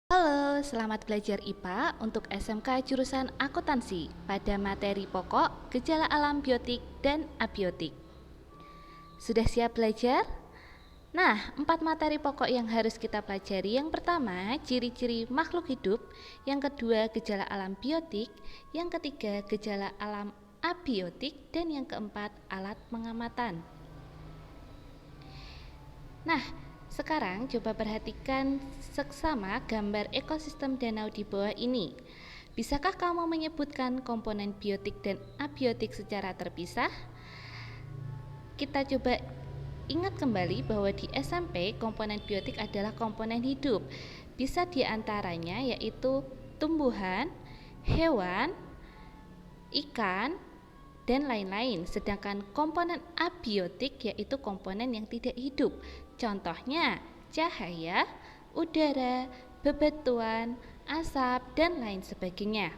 Halo, selamat belajar IPA untuk SMK jurusan akuntansi pada materi pokok gejala alam biotik dan abiotik. Sudah siap belajar? Nah, 4 materi pokok yang harus kita pelajari. Yang pertama, ciri-ciri makhluk hidup. Yang kedua, gejala alam biotik. Yang ketiga, gejala alam abiotik. Dan yang keempat, alat pengamatan. Nah, sekarang coba perhatikan seksama gambar ekosistem danau di bawah ini. Bisakah kamu menyebutkan komponen biotik dan abiotik secara terpisah? Kita coba ingat kembali bahwa di SMP komponen biotik adalah komponen hidup. Bisa diantaranya yaitu tumbuhan, hewan, ikan, dan lain-lain. Sedangkan komponen abiotik yaitu komponen yang tidak hidup. Contohnya cahaya, udara, bebatuan, asap, dan lain sebagainya.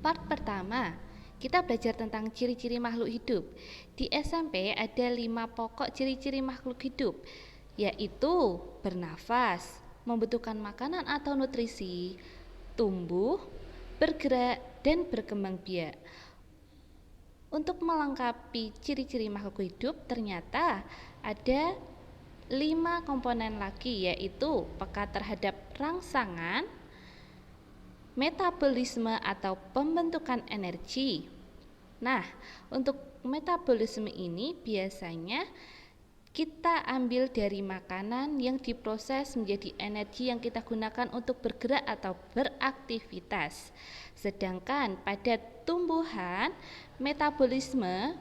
Part pertama, kita belajar tentang ciri-ciri makhluk hidup. Di SMP ada 5 pokok ciri-ciri makhluk hidup, yaitu bernafas, membutuhkan makanan atau nutrisi, tumbuh, bergerak, dan berkembang biak. Untuk melengkapi ciri-ciri makhluk hidup, ternyata ada 5 komponen lagi, yaitu peka terhadap rangsangan, metabolisme atau pembentukan energi. Nah, untuk metabolisme ini biasanya kita ambil dari makanan yang diproses menjadi energi yang kita gunakan untuk bergerak atau beraktivitas. Sedangkan pada tumbuhan, metabolisme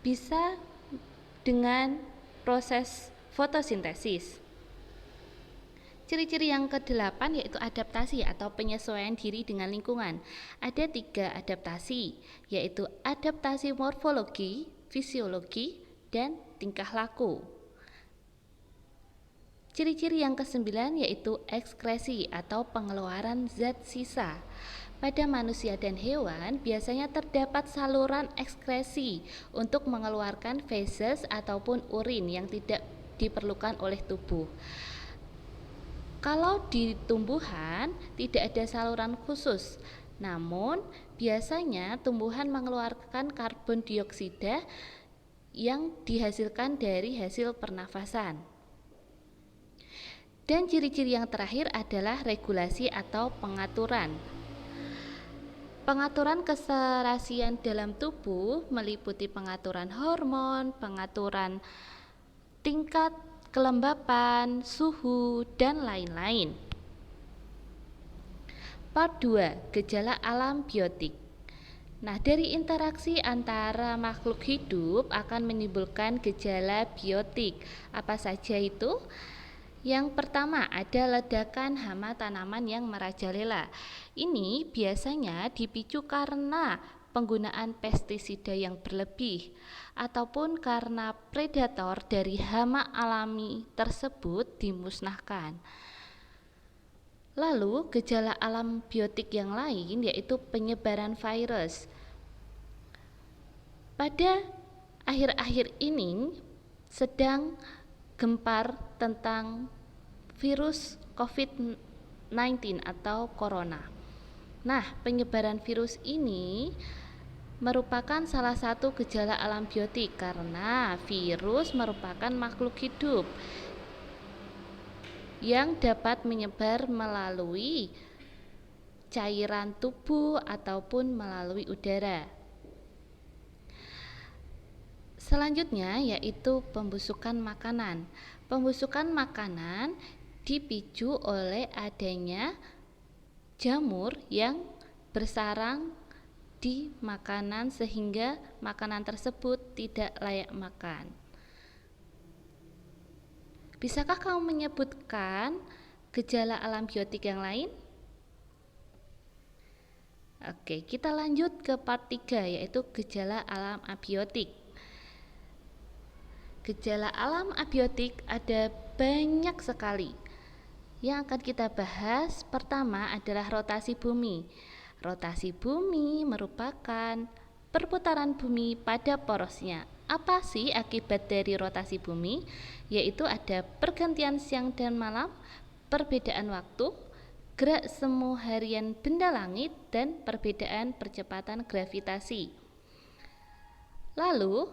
bisa dengan proses fotosintesis. Ciri-ciri yang ke-8 yaitu adaptasi atau penyesuaian diri dengan lingkungan. Ada 3 adaptasi, yaitu adaptasi morfologi, fisiologi, dan tingkah laku. Ciri-ciri yang ke-9 yaitu ekskresi atau pengeluaran zat sisa. Pada manusia dan hewan biasanya terdapat saluran ekskresi untuk mengeluarkan feses ataupun urin yang tidak diperlukan oleh tubuh. Kalau di tumbuhan tidak ada saluran khusus, namun biasanya tumbuhan mengeluarkan karbon dioksida yang dihasilkan dari hasil pernafasan. Dan ciri-ciri yang terakhir adalah regulasi atau pengaturan. Pengaturan keserasian dalam tubuh meliputi pengaturan hormon, pengaturan tingkat kelembapan, suhu, dan lain-lain. Part 2, gejala alam biotik. Nah, dari interaksi antara makhluk hidup akan menimbulkan gejala biotik. Apa saja itu? Yang pertama ada ledakan hama tanaman yang merajalela. Ini biasanya dipicu karena penggunaan pestisida yang berlebih ataupun karena predator dari hama alami tersebut dimusnahkan. Lalu gejala alam biotik yang lain yaitu penyebaran virus. Pada akhir-akhir ini sedang gempar tentang virus COVID-19 atau corona. Nah, penyebaran virus ini merupakan salah satu gejala alam biotik karena virus merupakan makhluk hidup yang dapat menyebar melalui cairan tubuh ataupun melalui udara. Selanjutnya yaitu pembusukan makanan. Pembusukan makanan dipicu oleh adanya jamur yang bersarang di makanan sehingga makanan tersebut tidak layak makan. Bisakah kamu menyebutkan gejala alam biotik yang lain? Oke, kita lanjut ke part 3 yaitu gejala alam abiotik. Gejala alam abiotik ada banyak sekali. Yang akan kita bahas pertama adalah rotasi bumi. Rotasi bumi merupakan perputaran bumi pada porosnya. Apa sih akibat dari rotasi bumi? Yaitu ada pergantian siang dan malam, perbedaan waktu, gerak semu harian benda langit, dan perbedaan percepatan gravitasi. Lalu,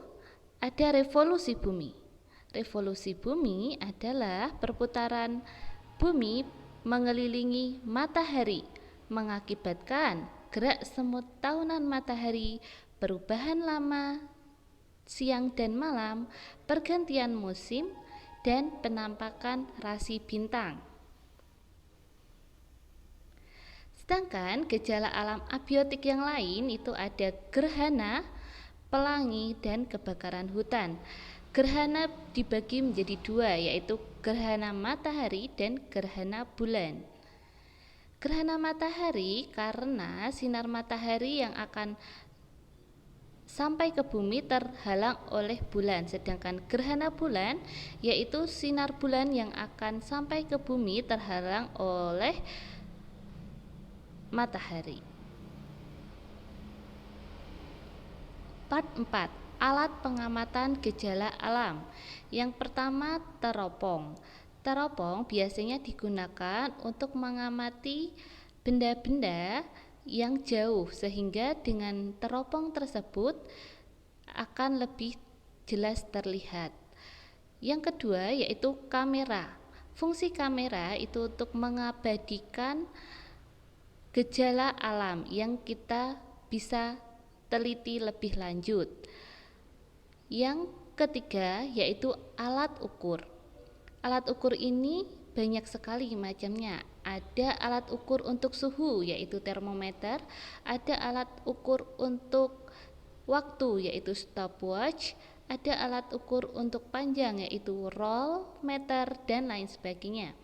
ada revolusi bumi. Revolusi bumi adalah perputaran bumi mengelilingi matahari, mengakibatkan gerak semut tahunan matahari, perubahan lama siang dan malam, pergantian musim, dan penampakan rasi bintang. Sedangkan gejala alam abiotik yang lain itu ada gerhana, pelangi, dan kebakaran hutan. Gerhana dibagi menjadi dua, yaitu gerhana matahari dan gerhana bulan. Gerhana matahari karena sinar matahari yang akan sampai ke bumi terhalang oleh bulan, sedangkan gerhana bulan yaitu sinar bulan yang akan sampai ke bumi terhalang oleh matahari. Part 4. Alat pengamatan gejala alam. Yang pertama, teropong. Teropong biasanya digunakan untuk mengamati benda-benda yang jauh, sehingga dengan teropong tersebut akan lebih jelas terlihat. Yang kedua yaitu kamera. Fungsi kamera itu untuk mengabadikan gejala alam yang kita bisa teliti lebih lanjut. Yang ketiga yaitu alat ukur. Alat ukur ini banyak sekali macamnya. Ada alat ukur untuk suhu yaitu termometer, ada alat ukur untuk waktu yaitu stopwatch, ada alat ukur untuk panjang yaitu roll, meter, dan lain sebagainya.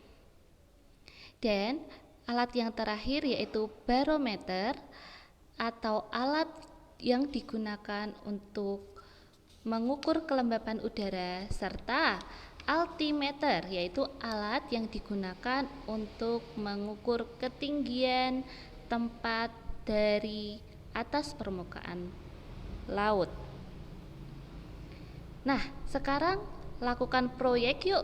Dan alat yang terakhir yaitu barometer atau alat yang digunakan untuk mengukur kelembapan udara, serta altimeter yaitu alat yang digunakan untuk mengukur ketinggian tempat dari atas permukaan laut. Nah, sekarang lakukan proyek yuk.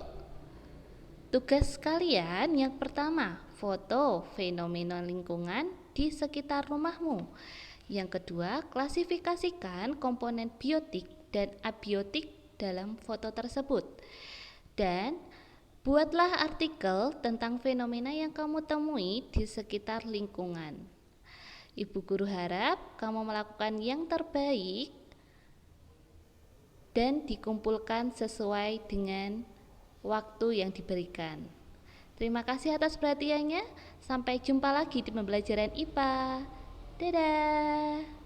Tugas kalian yang pertama, foto fenomena lingkungan di sekitar rumahmu. Yang kedua, klasifikasikan komponen biotik dan abiotik dalam foto tersebut. Dan buatlah artikel tentang fenomena yang kamu temui di sekitar lingkungan. Ibu guru harap kamu melakukan yang terbaik dan dikumpulkan sesuai dengan waktu yang diberikan. Terima kasih atas perhatiannya. Sampai jumpa lagi di pembelajaran IPA. Dadah.